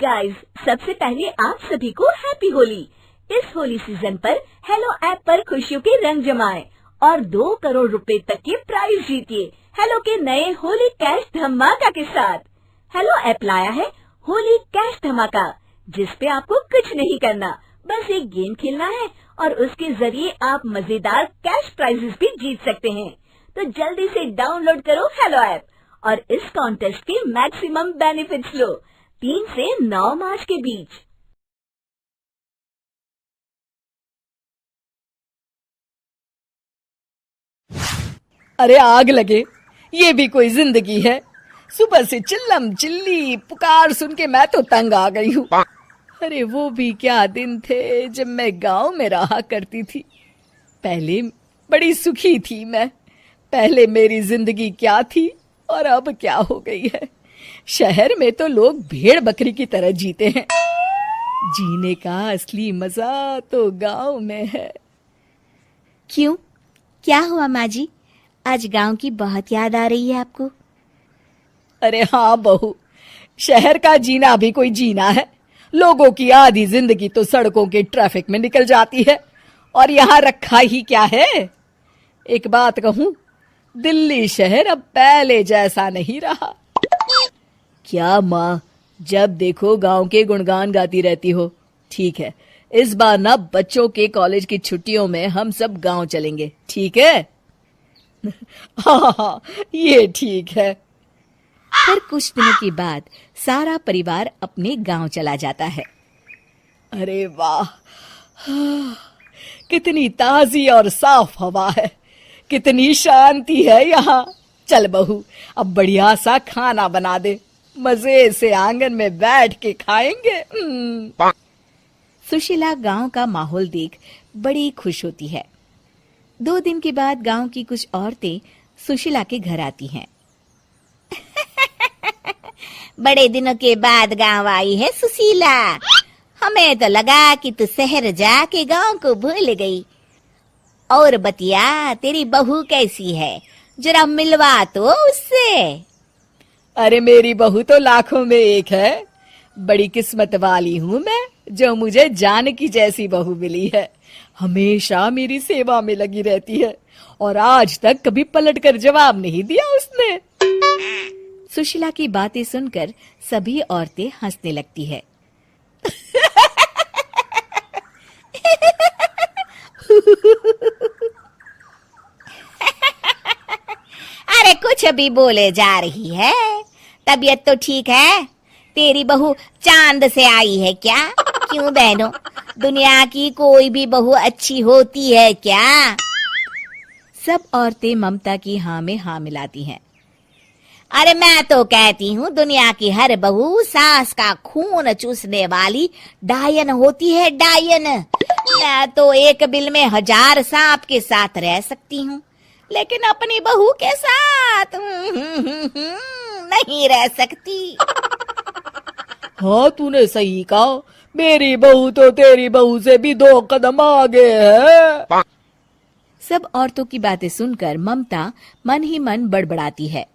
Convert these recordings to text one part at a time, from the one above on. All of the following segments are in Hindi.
गाइस, सबसे पहले आप सभी को हैप्पी होली। इस होली सीजन पर हेलो ऐप पर खुशियों के रंग जमाएं और 2 करोड़ रुपए तक के प्राइज जीतिए हेलो के नए होली कैश धमाका के साथ। हेलो ऐप लाया है होली कैश धमाका, जिस पे आपको कुछ नहीं करना, बस एक गेम खेलना है और उसके जरिए आप मजेदार कैश प्राइजेस भी जीत सकते हैं। तो जल्दी से डाउनलोड करो हेलो ऐप और इस कॉन्टेस्ट के मैक्सिमम बेनिफिट्स लो 3 से 9 मार्च के बीच। अरे आग लगे, ये भी कोई जिंदगी है। सुबह से चिल्लम चिल्ली पुकार सुन के मैं तो तंग आ गई हूँ। अरे वो भी क्या दिन थे जब मैं गांव में रहा करती थी। पहले बड़ी सुखी थी मैं। पहले मेरी जिंदगी क्या थी और अब क्या हो गई है। शहर में तो लोग भेड़ बकरी की तरह जीते हैं। जीने का असली मजा तो गांव में है। क्यों, क्या हुआ माँ जी? आज गांव की बहुत याद आ रही है आपको? अरे हाँ बहू, शहर का जीना भी कोई जीना है। लोगों की आधी जिंदगी तो सड़कों के ट्रैफिक में निकल जाती है और यहाँ रखा ही क्या है। एक बात कहूँ, दिल्ली शहर अब पहले जैसा नहीं रहा। क्या माँ, जब देखो गांव के गुणगान गाती रहती हो। ठीक है, इस बार ना बच्चों के कॉलेज की छुट्टियों में हम सब गांव चलेंगे, ठीक है? हाँ, ये ठीक है। फिर कुछ दिनों के बाद सारा परिवार अपने गांव चला जाता है। अरे वाह, कितनी ताजी और साफ हवा है, कितनी शांति है यहाँ। चल बहू, अब बढ़िया सा खाना बना दे, मजे से आंगन में बैठ के खाएंगे। सुशीला गांव का माहौल देख बड़ी खुश होती है। 2 दिन के बाद गांव की कुछ औरतें सुशीला के घर आती हैं। बड़े दिनों के बाद गांव आई है सुशीला। हमें तो लगा कि तू शहर जाके गांव को भूल गई। और बतिया, तेरी बहू कैसी है? जरा मिलवा तो उससे। अरे मेरी बहू तो लाखों में एक है। बड़ी किस्मत वाली हूँ मैं जो मुझे जानकी जैसी बहू मिली है। हमेशा मेरी सेवा में लगी रहती है और आज तक कभी पलटकर जवाब नहीं दिया उसने। सुशीला की बातें सुनकर सभी औरतें हंसने लगती है। अरे कुछ भी बोले जा रही है। तबीयत तो ठीक है? तेरी बहू चांद से आई है क्या? क्यों बहनों, दुनिया की कोई भी बहू अच्छी होती है क्या? सब औरतें ममता की हाँ में हाँ मिलाती हैं। अरे मैं तो कहती हूँ दुनिया की हर बहू सास का खून चूसने वाली डायन होती है, डायन। मैं तो एक बिल में 1000 सांप के साथ रह सकती हूँ, लेकिन अपनी बहू के साथ नहीं रह सकती। हाँ, तूने सही कहा। मेरी बहू तो तेरी बहू से भी 2 कदम आगे है। सब औरतों की बातें सुनकर ममता मन ही मन बड़बड़ाती है।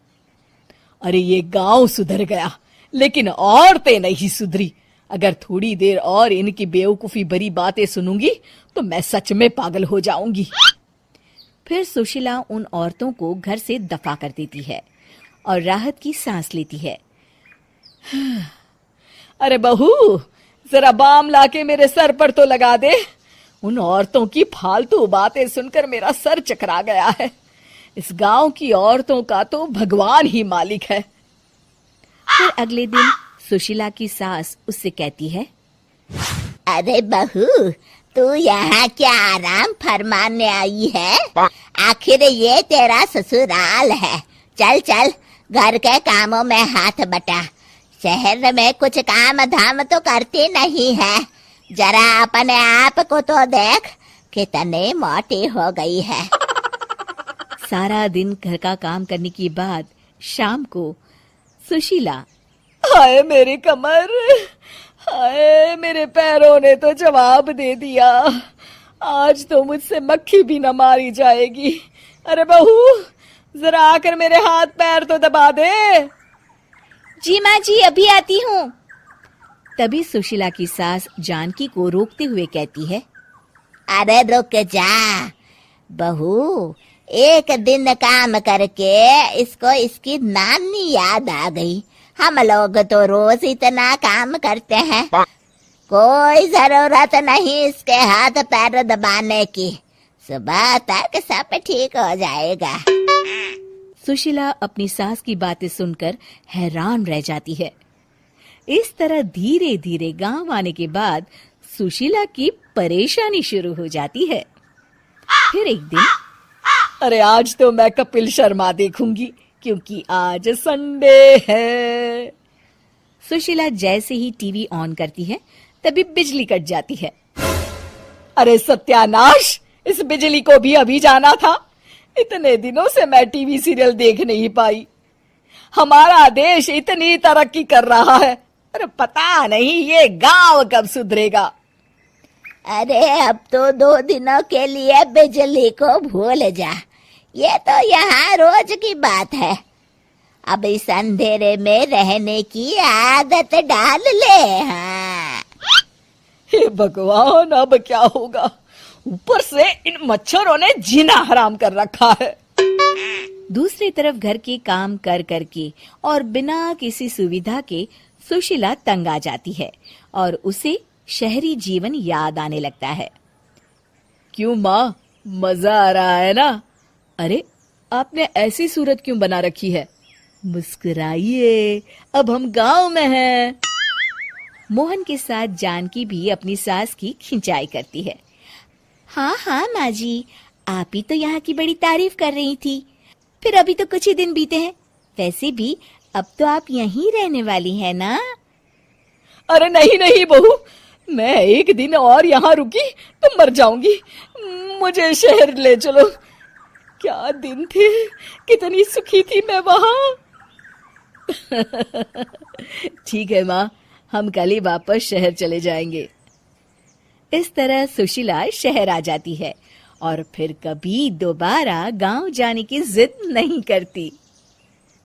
अरे ये गांव सुधर गया, लेकिन औरतें नहीं सुधरी। अगर थोड़ी देर और इनकी बेवकूफी भरी बातें सुनूंगी तो मैं सच में पागल हो जाऊंगी। फिर सुशीला उन औरतों को घर से दफा कर देती है और राहत की सांस लेती है। अरे बहू, जरा बाम लाके मेरे सर पर तो लगा दे। उन औरतों की फालतू बातें सुनकर मेरा सर चकरा गया है। इस गांव की औरतों का तो भगवान ही मालिक है। फिर अगले दिन सुशीला की सास उससे कहती है, अरे बहू, तू यहाँ क्या आराम फरमाने आई है? आखिर ये तेरा ससुराल है। चल चल, घर के कामों में हाथ बटा। शहर में कुछ काम धाम तो करती नहीं है। जरा अपने आप को तो देख, कितनी मोटी हो गई है। सारा दिन घर का काम करने के बाद शाम को सुशीला, हाय मेरी कमर, हाय मेरे पैरों ने तो जवाब दे दिया। आज तो मुझसे मक्खी भी न मारी जाएगी। अरे बहू, जरा आकर मेरे हाथ पैर तो दबा दे। जी माँ जी, अभी आती हूँ। तभी सुशीला की सास जानकी को रोकते हुए कहती है, अरे रुक जा बहू, एक दिन काम करके इसको इसकी नानी याद आ गई। हम लोग तो रोज इतना काम करते हैं, कोई जरूरत नहीं इसके हाथ पैर दबाने की, सुबह तक सब ठीक हो जाएगा। सुशीला अपनी सास की बातें सुनकर हैरान रह जाती है। इस तरह धीरे धीरे गांव आने के बाद सुशीला की परेशानी शुरू हो जाती है। फिर एक दिन, अरे आज तो मैं कपिल शर्मा देखूंगी क्योंकि आज संडे है। सुशीला जैसे ही टीवी ऑन करती है तभी बिजली कट जाती है। अरे सत्यानाश, इस बिजली को भी अभी जाना था। इतने दिनों से मैं टीवी सीरियल देख नहीं पाई। हमारा देश इतनी तरक्की कर रहा है, अरे पता नहीं ये गांव कब सुधरेगा। अरे अब तो 2 दिनों के लिए बिजली को भूल जा, ये तो यहाँ रोज की बात है। अब इस अंधेरे में रहने की आदत डाल ले। हाँ। हे भगवान, अब क्या होगा? ऊपर से इन मच्छरों ने जीना हराम कर रखा है। दूसरी तरफ घर के काम कर करके और बिना किसी सुविधा के सुशीला तंग आ जाती है और उसे शहरी जीवन याद आने लगता है। क्यों माँ, मजा आ रहा है ना? अरे आपने ऐसी सूरत क्यों बना रखी है? मुस्कुराइए, अब हम गांव में हैं। मोहन के साथ जानकी भी अपनी सास की खिंचाई करती है। हाँ हाँ माँ जी, आप ही तो यहाँ की बड़ी तारीफ कर रही थी। फिर अभी तो कुछ ही दिन बीते हैं, वैसे भी अब तो आप यहीं रहने वाली हैं ना? अरे नहीं नहीं बहू, मैं एक दिन और यहाँ रुकी तो मर जाऊंगी। मुझे शहर ले चलो। क्या दिन थे, कितनी सुखी थी मैं वहाँ। ठीक है माँ, हम कल ही वापस शहर चले जाएंगे। इस तरह सुशीला शहर आ जाती है और फिर कभी दोबारा गांव जाने की जिद नहीं करती।